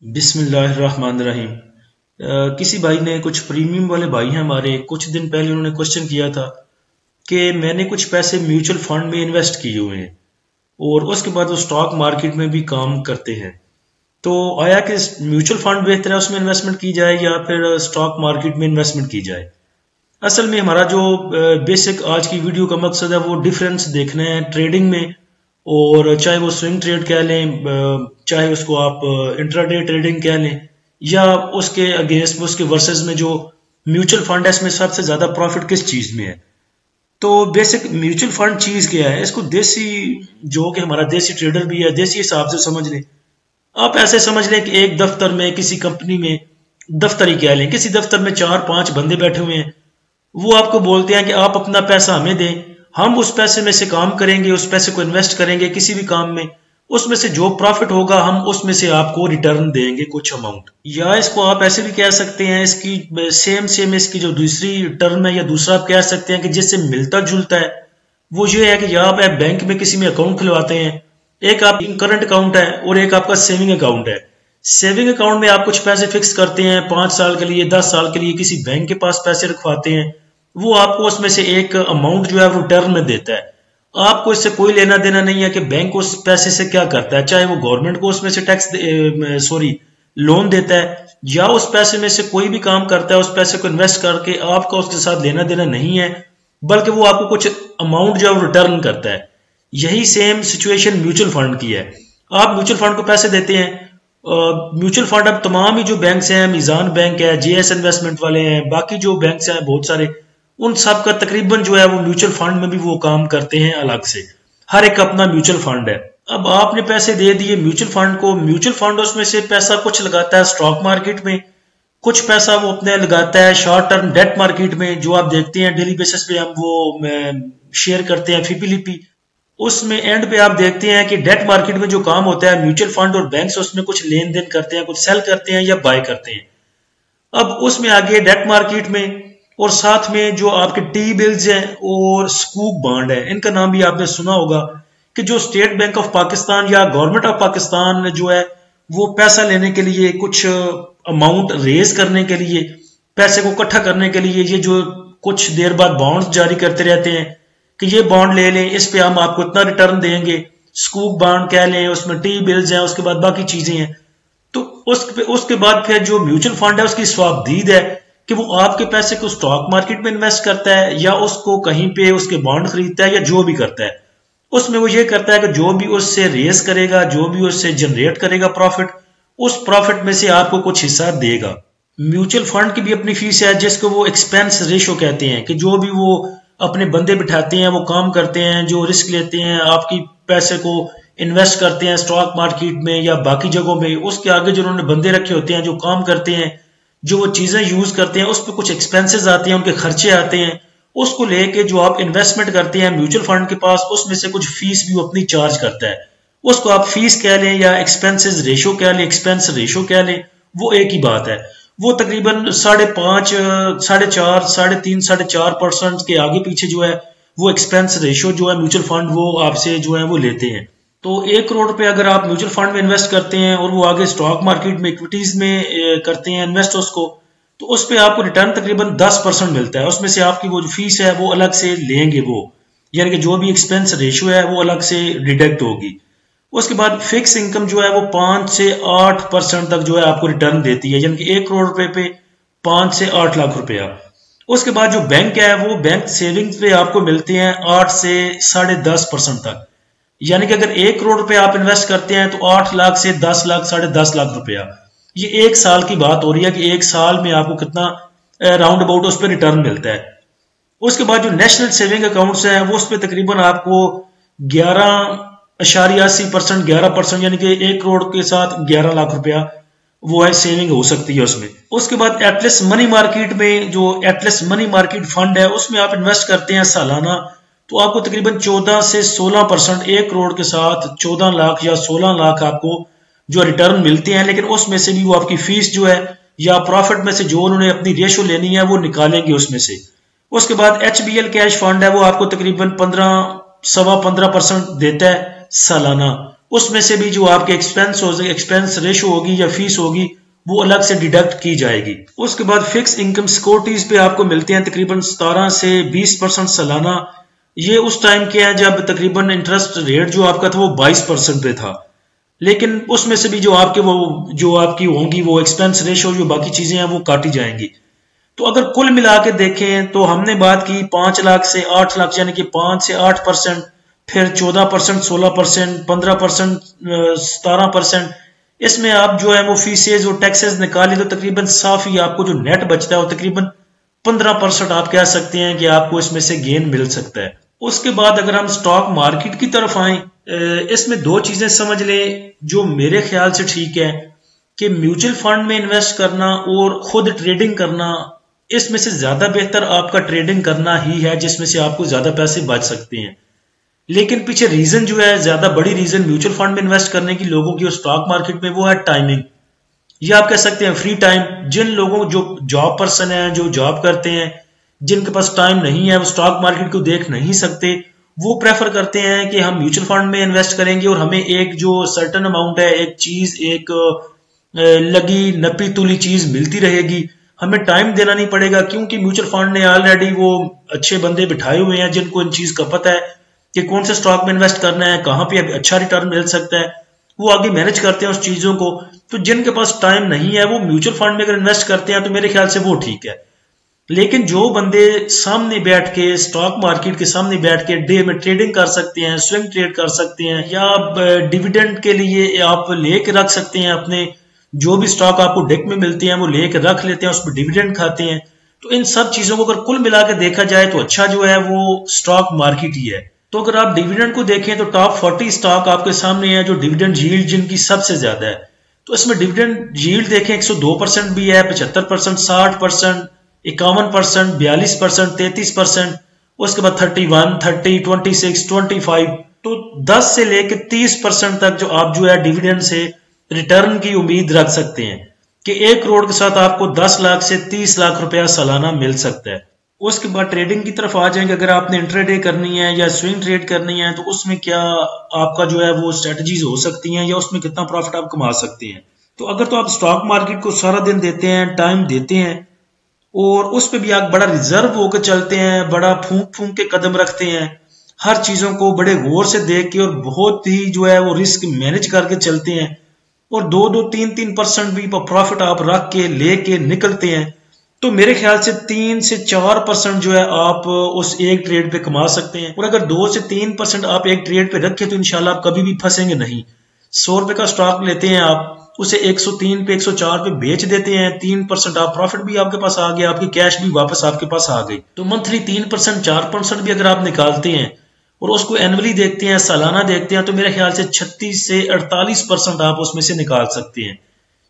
बिस्मिल्लाहिर्रहमानिर्रहीम। किसी भाई ने, कुछ प्रीमियम वाले भाई हैं हमारे, कुछ दिन पहले उन्होंने क्वेश्चन किया था कि मैंने कुछ पैसे म्यूचुअल फंड में इन्वेस्ट किए हुए हैं और उसके बाद वो स्टॉक मार्केट में भी काम करते हैं। तो आया कि म्यूचुअल फंड बेहतर है, उसमें इन्वेस्टमेंट की जाए या फिर स्टॉक मार्केट में इन्वेस्टमेंट की जाए। असल में हमारा जो बेसिक आज की वीडियो का मकसद है वो डिफरेंस देखना है ट्रेडिंग में, और चाहे वो स्विंग ट्रेड कह लें, चाहे उसको आप इंट्राडे ट्रेडिंग कह लें, या उसके अगेंस्ट उसके वर्सेस में जो म्यूचुअल फंड है इसमें सबसे ज्यादा प्रॉफिट किस चीज में है। तो बेसिक म्यूचुअल फंड चीज क्या है, इसको देसी, जो कि हमारा देसी ट्रेडर भी है, देसी हिसाब से समझ लें। आप ऐसे समझ लें कि एक दफ्तर में, किसी कंपनी में, दफ्तर ही कह लें, किसी दफ्तर में 4-5 बंदे बैठे हुए हैं। वो आपको बोलते हैं कि आप अपना पैसा हमें दें, हम उस पैसे में से काम करेंगे, उस पैसे को इन्वेस्ट करेंगे किसी भी काम में, उसमें से जो प्रॉफिट होगा हम उसमें से आपको रिटर्न देंगे कुछ अमाउंट। या इसको आप ऐसे भी कह सकते हैं, इसकी सेम इसकी जो दूसरी टर्म है या दूसरा आप कह सकते हैं कि जिससे मिलता जुलता है, वो ये है कि या आप बैंक में किसी में अकाउंट खुलवाते हैं। एक आप करंट अकाउंट है और एक आपका सेविंग अकाउंट है। सेविंग अकाउंट में आप कुछ पैसे फिक्स करते हैं 5 साल के लिए, 10 साल के लिए किसी बैंक के पास पैसे रखवाते हैं। वो आपको उसमें से एक अमाउंट जो है वो रिटर्न में देता है। आपको इससे कोई लेना देना नहीं है कि बैंक उस पैसे से क्या करता है, चाहे वो गवर्नमेंट को उसमें से लोन देता है या उस पैसे में से कोई भी काम करता है, उस पैसे को इन्वेस्ट करके आपका उसके साथ लेना देना नहीं है, बल्कि वो आपको कुछ अमाउंट जो है वो रिटर्न करता है। यही सेम सिचुएशन म्यूचुअल फंड की है। आप म्यूचुअल फंड को पैसे देते हैं। म्यूचुअल फंड अब तमाम ही जो बैंक्स हैं, मीजान बैंक है, जेएस इन्वेस्टमेंट वाले हैं, बाकी जो बैंक्स हैं बहुत सारे, उन सब का तकरीबन जो है वो म्यूचुअल फंड में भी वो काम करते हैं अलग से। हर एक अपना म्यूचुअल फंड है। अब आपने पैसे दे दिए म्यूचुअल फंड को, म्यूचुअल फंड उसमें से पैसा कुछ लगाता है स्टॉक मार्केट में, कुछ पैसा वो अपने लगाता है शॉर्ट टर्म डेट मार्केट में, जो आप देखते हैं डेली बेसिस पे हम वो शेयर करते हैं फीपीलीपी। उसमें एंड पे आप देखते हैं कि डेट मार्केट में जो काम होता है, म्यूचुअल फंड और बैंक्स उसमें कुछ लेन देन करते हैं, कुछ सेल करते हैं या बाय करते हैं। अब उसमें आगे डेट मार्केट में, और साथ में जो आपके टी बिल्स हैं और स्कूक बॉन्ड है, इनका नाम भी आपने सुना होगा कि जो स्टेट बैंक ऑफ पाकिस्तान या गवर्नमेंट ऑफ पाकिस्तान जो है वो पैसा लेने के लिए, कुछ अमाउंट रेज करने के लिए, पैसे को इकट्ठा करने के लिए, ये जो कुछ देर बाद बॉन्ड्स जारी करते रहते हैं कि ये बॉन्ड ले लें, इस पे हम आपको इतना रिटर्न देंगे। स्कूक बॉन्ड कह लें, उसमें टी बिल्स हैं, उसके बाद बाकी चीजें हैं। तो उसके बाद फिर जो म्यूचुअल फंड है उसकी स्वाबदीद है कि वो आपके पैसे को स्टॉक मार्केट में इन्वेस्ट करता है या उसको कहीं पे उसके बॉन्ड खरीदता है या जो भी करता है। उसमें वो ये करता है कि जो भी उससे रेस करेगा, जो भी उससे जनरेट करेगा प्रॉफिट, उस प्रॉफिट में से आपको कुछ हिस्सा देगा। म्यूचुअल फंड की भी अपनी फीस है जिसको वो एक्सपेंस रेशो कहते हैं, कि जो भी वो अपने बंदे बिठाते हैं, वो काम करते हैं, जो रिस्क लेते हैं, आपकी पैसे को इन्वेस्ट करते हैं स्टॉक मार्केट में या बाकी जगहों में, उसके आगे जो उन्होंने बंदे रखे होते हैं जो काम करते हैं, जो वो चीजें यूज करते हैं, उस पर कुछ एक्सपेंसेस आते हैं, उनके खर्चे आते हैं। उसको लेके जो आप इन्वेस्टमेंट करते हैं म्यूचुअल फंड के पास, उसमें से कुछ फीस भी वो अपनी चार्ज करता है। उसको आप फीस कह लें या एक्सपेंसेस रेशो कह लें, एक्सपेंस रेशो कह लें, वो एक ही बात है। वो तकरीबन 5.5, 4.5, 3.5, 4.5% के आगे पीछे जो है वो एक्सपेंस रेशो जो है म्यूचुअल फंड वो आपसे जो है वो लेते हैं। तो 1 करोड़ रुपए अगर आप म्यूचुअल फंड में इन्वेस्ट करते हैं और वो आगे स्टॉक मार्केट में इक्विटीज में करते हैं इन्वेस्ट उसको, तो उस पे आपको रिटर्न तकरीबन 10% मिलता है। उसमें से आपकी वो जो फीस है वो अलग से लेंगे वो, यानी कि जो भी एक्सपेंस रेशियो है वो अलग से डिडक्ट होगी। उसके बाद फिक्स इनकम जो है वो 5 से 8% तक जो है आपको रिटर्न देती है, यानी कि 1 करोड़ रुपए पे 5 से 8 लाख रुपया। उसके बाद जो बैंक है वो बैंक सेविंग्स पे आपको मिलते हैं 8 से 10.5% तक, यानी कि अगर 1 करोड़ रुपए आप इन्वेस्ट करते हैं तो 8 लाख से 10 लाख, 10.5 लाख रुपया। ये 1 साल की बात हो रही है कि 1 साल में आपको कितना राउंड अबाउट उस पर रिटर्न मिलता है। उसके बाद जो नेशनल सेविंग अकाउंट्स हैं वो उस पर तकरीबन आपको 11.80%, 11%, यानी कि 1 करोड़ के साथ 11 लाख रुपया वो है सेविंग हो सकती है उसमें। उसके बाद एटलस मनी मार्केट में, जो एटलस मनी मार्केट फंड है, उसमें आप इन्वेस्ट करते हैं सालाना, तो आपको तकरीबन 14 से 16%, 1 करोड़ के साथ 14 लाख या 16 लाख आपको जो रिटर्न मिलते हैं। लेकिन उसमें से भी वो आपकी फीस जो है या प्रॉफिट में से जो उन्होंने अपनी रेशो लेनी है वो निकालेंगे उसमें से। उसके बाद HBL कैश फंड है, वो आपको तकरीबन 15, 15.25% देता है सालाना। उसमें से भी जो आपके एक्सपेंस रेशो होगी या फीस होगी वो अलग से डिडक्ट की जाएगी। उसके बाद फिक्स इनकम सिक्योरिटीज पे आपको मिलते हैं तकरीबन 17 से 20% सालाना। ये उस टाइम के है जब तकरीबन इंटरेस्ट रेट जो आपका था वो 22% पे था, लेकिन उसमें से भी जो आपकी होंगी वो एक्सपेंस रेशो जो बाकी चीजें हैं वो काटी जाएंगी। तो अगर कुल मिला के देखें तो हमने बात की 5 लाख से 8 लाख यानी कि 5 से 8%, फिर 14%, 16%, 15%, 17%। इसमें आप जो है वो फीसेज और टैक्सेस निकाली तो तकरीबन साफ ही आपको जो नेट बचता है वो तकरीबन 15% आप कह सकते हैं कि आपको इसमें से गेन मिल सकता है। उसके बाद अगर हम स्टॉक मार्केट की तरफ आए, इसमें दो चीजें समझ लें जो मेरे ख्याल से ठीक है कि म्यूचुअल फंड में इन्वेस्ट करना और खुद ट्रेडिंग करना, इसमें से ज्यादा बेहतर आपका ट्रेडिंग करना ही है जिसमें से आपको ज्यादा पैसे बच सकते हैं। लेकिन पीछे रीजन जो है, ज्यादा बड़ी रीजन म्यूचुअल फंड में इन्वेस्ट करने की लोगों की और स्टॉक मार्केट में, वो है टाइमिंग। या आप कह सकते हैं फ्री टाइम। जिन लोगों जो जॉब पर्सन है, जो जॉब करते हैं, जिनके पास टाइम नहीं है, वो स्टॉक मार्केट को देख नहीं सकते, वो प्रेफर करते हैं कि हम म्यूचुअल फंड में इन्वेस्ट करेंगे और हमें एक जो सर्टेन अमाउंट है, एक चीज, एक लगी नपी तुली चीज मिलती रहेगी, हमें टाइम देना नहीं पड़ेगा, क्योंकि म्यूचुअल फंड ने ऑलरेडी वो अच्छे बंदे बिठाए हुए हैं जिनको इन चीज का पता है कि कौन से स्टॉक में इन्वेस्ट करना है, कहां पे अच्छा रिटर्न मिल सकता है, वो आगे मैनेज करते हैं उस चीजों को। तो जिनके पास टाइम नहीं है वो म्यूचुअल फंड में अगर इन्वेस्ट करते हैं तो मेरे ख्याल से वो ठीक है। लेकिन जो बंदे सामने बैठ के, स्टॉक मार्केट के सामने बैठ के डे में ट्रेडिंग कर सकते हैं, स्विंग ट्रेड कर सकते हैं, या डिविडेंड के लिए आप लेके रख सकते हैं, अपने जो भी स्टॉक आपको डेक में मिलते हैं वो लेके रख लेते हैं, उस पर डिविडेंड खाते हैं। तो इन सब चीजों को अगर कुल मिला के देखा जाए तो अच्छा जो है वो स्टॉक मार्केट ही है। तो अगर आप डिविडेंड को देखें तो टॉप 40 स्टॉक आपके सामने है जो डिविडेंड यील्ड जिनकी सबसे ज्यादा है। तो इसमें डिविडेंड यील्ड देखें 102% भी है, 75%, 60%, 51%, 42%, 33%, उसके बाद 31, 30, 26, 25। तो 10 से लेकर 30% तक जो आप जो है डिविडेंड से रिटर्न की उम्मीद रख सकते हैं कि 1 करोड़ के साथ आपको 10 लाख से 30 लाख रुपया सालाना मिल सकता है। उसके बाद ट्रेडिंग की तरफ आ जाएंगे। अगर आपने इंट्राडे करनी है या स्विंग ट्रेड करनी है तो उसमें क्या आपका जो है वो स्ट्रेटजीज हो सकती हैं या उसमें कितना प्रॉफिट आप कमा सकते हैं। तो अगर तो आप स्टॉक मार्केट को सारा दिन देते हैं, टाइम देते हैं और उस पर भी आप बड़ा रिजर्व होकर चलते हैं, बड़ा फूंक फूंक के कदम रखते हैं, हर चीजों को बड़े गौर से देख के और बहुत ही जो है वो रिस्क मैनेज करके चलते हैं और 2-2, 3-3% भी प्रॉफिट आप रख के लेके निकलते हैं, तो मेरे ख्याल से 3 से 4% जो है आप उस एक ट्रेड पे कमा सकते हैं। और अगर 2 से 3% आप एक ट्रेड पे रखें तो इंशाल्लाह आप कभी भी फंसेंगे नहीं। 100 रुपए का स्टॉक लेते हैं आप, उसे 103 पे, 104 पे बेच देते हैं, 3% आप प्रॉफिट भी आपके पास आ गया, आपकी कैश भी वापस आपके पास आ गई। तो मंथली 3%, 4% भी अगर आप निकालते हैं और उसको एनुअली देखते हैं, सालाना देखते हैं, तो मेरे ख्याल से 36 से 48% आप उसमें से निकाल सकते हैं।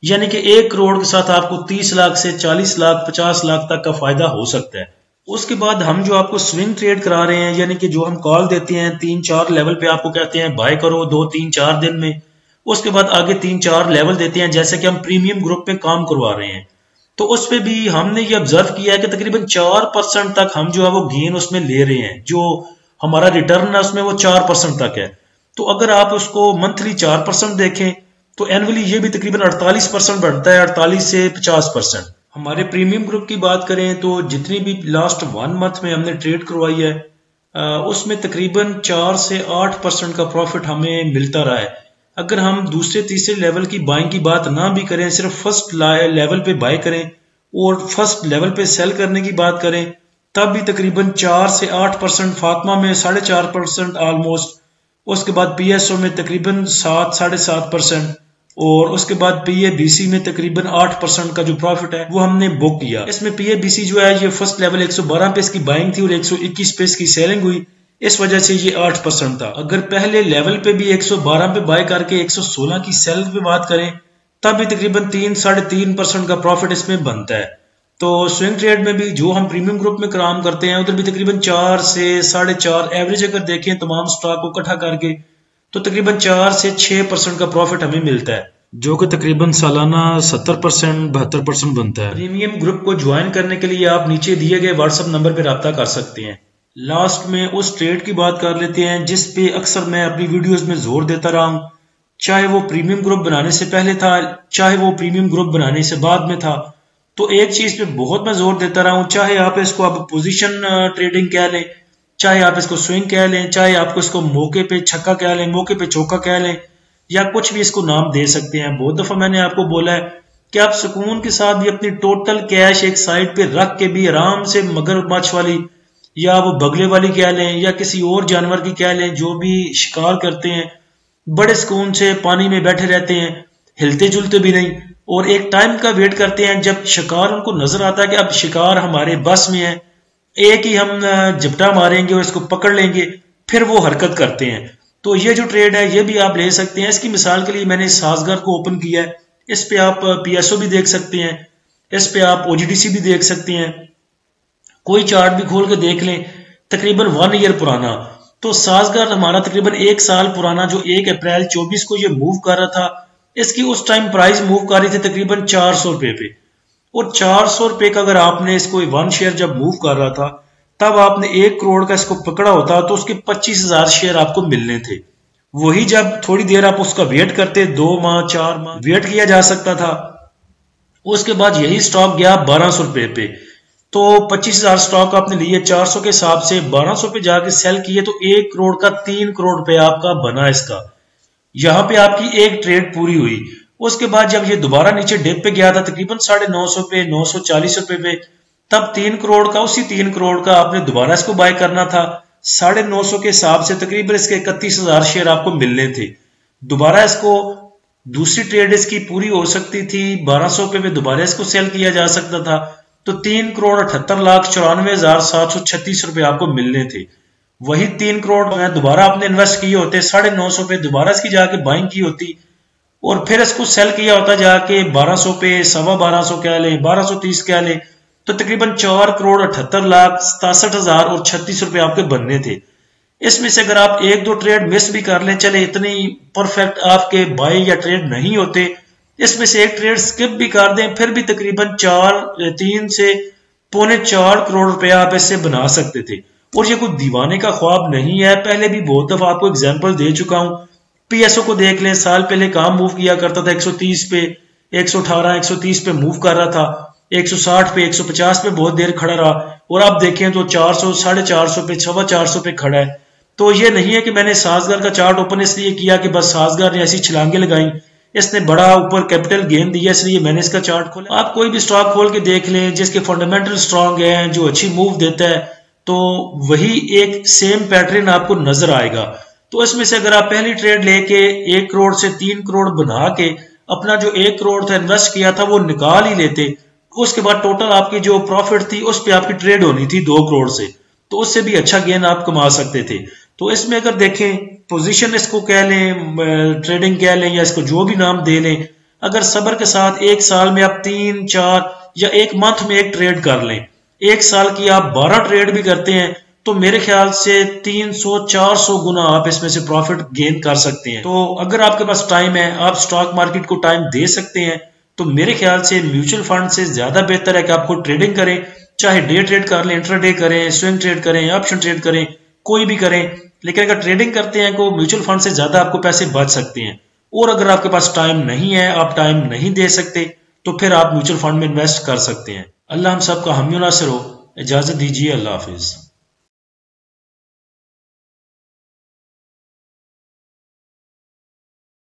यानी कि 1 करोड़ के साथ आपको 30 लाख से 40 लाख, 50 लाख तक का फायदा हो सकता है। उसके बाद हम जो आपको स्विंग ट्रेड करा रहे हैं, यानी कि जो हम कॉल देते हैं 3-4 लेवल पे आपको कहते हैं बाय करो 2-3-4 दिन में, उसके बाद आगे 3-4 लेवल देते हैं, जैसे कि हम प्रीमियम ग्रुप पे काम करवा रहे हैं। तो उस पे भी हमने ये ऑब्जर्व किया है कि तकरीबन 4% तक हम जो है वो गेन उसमें ले रहे हैं, जो हमारा रिटर्न है उसमें वो 4% तक है। तो अगर आप उसको मंथली 4% देखें तो एनुअली ये भी तकरीबन 48% बढ़ता है, 48 से 50%। हमारे प्रीमियम ग्रुप की बात करें तो जितनी भी लास्ट 1 मंथ में हमने ट्रेड करवाई है उसमें तकरीबन 4 से 8% का प्रॉफिट हमें मिलता रहा है। अगर हम दूसरे तीसरे लेवल की बाइंग की बात ना भी करें, सिर्फ फर्स्ट लेवल पे बाय करें और फर्स्ट लेवल पे सेल करने की बात करें, तब भी तकरीबन 4 से 8%, फातमा में 4.5% ऑलमोस्ट, उसके बाद पीएसओ में तकरीबन 7-7.5% और उसके बाद पीएबीसी में तकरीबन 8% का जो प्रॉफिट है वो हमने बुक किया। इसमें पीएबीसी जो है ये फर्स्ट लेवल 112 पे इसकी बाइंग थी और 121 पे इसकी सेलिंग हुई, इस वजह से ये 8% था। अगर पहले लेवल पे भी 112 पे बाय करके 116 की सेल पे बात करें तब भी तकरीबन 3-3.5% का प्रॉफिट इसमें बनता है। तो स्विंग ट्रेड में भी जो हम प्रीमियम ग्रुप में काम करते हैं उधर भी तकरीबन 4 से 4.5 एवरेज अगर देखें तमाम स्टॉक को इकट्ठा करके तो तकरीबन 4 से 6% का प्रॉफिट हमें मिलता है, जो कि तकरीबन सालाना 70%, 72% बनता है। प्रीमियम ग्रुप को ज्वाइन करने के लिए आप नीचे दिए गए व्हाट्सएप नंबर पर रब्ता कर सकते हैं। लास्ट में उस ट्रेड की बात कर लेते हैं जिस पे अक्सर मैं अपनी वीडियोस में जोर देता रहा हूं चाहे वो प्रीमियम ग्रुप बनाने से पहले था, चाहे वो प्रीमियम ग्रुप बनाने से बाद में था। तो एक चीज पे बहुत मैं जोर देता रहा हूं, चाहे आप इसको अब पोजीशन ट्रेडिंग कह लें, चाहे आप इसको स्विंग कह लें, चाहे आपको इसको मौके पे छक्का कह लें, मौके पे चौका कह लें, या कुछ भी इसको नाम दे सकते हैं। बहुत दफा मैंने आपको बोला है कि आप सुकून के साथ भी अपनी टोटल कैश एक साइड पे रख के भी आराम से मगरमच्छ वाली या वो बगले वाली कह लें या किसी और जानवर की कह लें जो भी शिकार करते हैं, बड़े सुकून से पानी में बैठे रहते हैं, हिलते जुलते भी नहीं, और एक टाइम का वेट करते हैं जब शिकार उनको नजर आता है कि अब शिकार हमारे बस में है, एक ही हम झपटा मारेंगे और इसको पकड़ लेंगे, फिर वो हरकत करते हैं। तो ये जो ट्रेड है ये भी आप ले सकते हैं। इसकी मिसाल के लिए मैंने साजगर को ओपन किया है, इस पे आप पीएसओ भी देख सकते हैं, इस पे आप ओजीडीसी भी देख सकते हैं, कोई चार्ट भी खोल के देख लें, तकरीबन 1 ईयर पुराना। तो साजगर हमारा तकरीबन 1 साल पुराना जो 1 अप्रैल 24 को ये मूव कर रहा था, इसकी उस टाइम प्राइस मूव कर रही थी तकरीबन 400 रुपए पे, और 400 रुपए का अगर आपने इसको 1 शेयर जब मूव कर रहा था तब आपने 1 करोड़ का इसको पकड़ा होता तो उसके 25,000 शेयर आपको मिलने थे। वही जब थोड़ी देर आप उसका वेट करते, 2 माह 4 माह वेट किया जा सकता था, उसके बाद यही स्टॉक गया 1200 रुपए पे, तो 25,000 स्टॉक आपने लिए 400 के हिसाब से 1200 पे जाके सेल किए, तो 1 करोड़ का 3 करोड़ रुपए आपका बना इसका। यहां पे आपकी एक ट्रेड पूरी हुई। उसके बाद जब ये दोबारा नीचे डिप पे गया था तकरीबन 950 पे, 940 रुपए पे, तब 3 करोड़ का, उसी 3 करोड़ का आपने दोबारा इसको बाय करना था 950 के हिसाब से, तकरीबन इसके 31,000 शेयर आपको मिलने थे। दोबारा इसको दूसरी ट्रेड इसकी पूरी हो सकती थी 1200 पे दोबारा इसको सेल किया जा सकता था, तो 3,78,94,736 रुपए आपको मिलने थे। वही 3 करोड़ में दोबारा आपने इन्वेस्ट किए होते 950 पे, दोबारा इसकी जाके बाइंग की होती और फिर इसको सेल किया होता जाके 1200 पे, 1250 कह लें, 1230 कह लें, तो तकरीबन 4,78,67,000 और 36 रुपए आपके बनने थे। इसमें से अगर आप 1-2 ट्रेड मिस भी कर लें, चले इतनी परफेक्ट आपके बाय या ट्रेड नहीं होते, इसमें से एक ट्रेड स्किप भी कर दें, फिर भी तकरीबन 3 से पौने 4 करोड़ रुपया आप इससे बना सकते थे। और ये कोई दीवाने का ख्वाब नहीं है, पहले भी बहुत दफा आपको एग्जांपल दे चुका हूं। पीएसओ को देख लें, साल पहले कहां मूव किया करता था, 130 पे, 118, 130 पे मूव कर रहा था, 160 पे, 150 पे बहुत देर खड़ा रहा, और आप देखें तो 400, 450 पे, 450 पे खड़ा है। तो ये नहीं है कि मैंने साजगर का चार्ट ओपन इसलिए किया कि बस साजगर ने ऐसी छलांगे लगाई, इसने बड़ा ऊपर कैपिटल गेन दिया इसलिए मैंने इसका चार्ट खोला। आप कोई भी स्टॉक खोल के देख लें जिसके फंडामेंटल स्ट्रांग है, जो अच्छी मूव देता है, तो वही एक सेम पैटर्न आपको नजर आएगा। तो इसमें से अगर आप पहली ट्रेड लेके 1 करोड़ से 3 करोड़ बना के अपना जो 1 करोड़ था इन्वेस्ट किया था वो निकाल ही लेते, उसके बाद टोटल आपकी जो प्रॉफिट थी उस पर आपकी ट्रेड होनी थी 2 करोड़ से, तो उससे भी अच्छा गेन आप कमा सकते थे। तो इसमें अगर देखें, पोजीशन इसको कह लें, ट्रेडिंग कह लें, या इसको जो भी नाम दे लें, अगर सब्र के साथ 1 साल में आप 3, 4 या 1 मंथ में 1 ट्रेड कर लें, 1 साल की आप 12 ट्रेड भी करते हैं, तो मेरे ख्याल से 300-400 गुना आप इसमें से प्रॉफिट गेन कर सकते हैं। तो अगर आपके पास टाइम है, आप स्टॉक मार्केट को टाइम दे सकते हैं, तो मेरे ख्याल से म्यूचुअल फंड से ज्यादा बेहतर है कि आप खुद ट्रेडिंग करें, चाहे डे ट्रेड कर लें, इंट्राडे करें, स्विंग ट्रेड करें, ऑप्शन ट्रेड करें, कोई भी करें, लेकिन अगर ट्रेडिंग करते हैं तो म्यूचुअल फंड से ज्यादा आपको पैसे बच सकते हैं। और अगर आपके पास टाइम नहीं है, आप टाइम नहीं दे सकते, तो फिर आप म्यूचुअल फंड में इन्वेस्ट कर सकते हैं। अल्लाह हम सबका हामी नासिर हो। इजाजत दीजिए, अल्लाह हाफिज।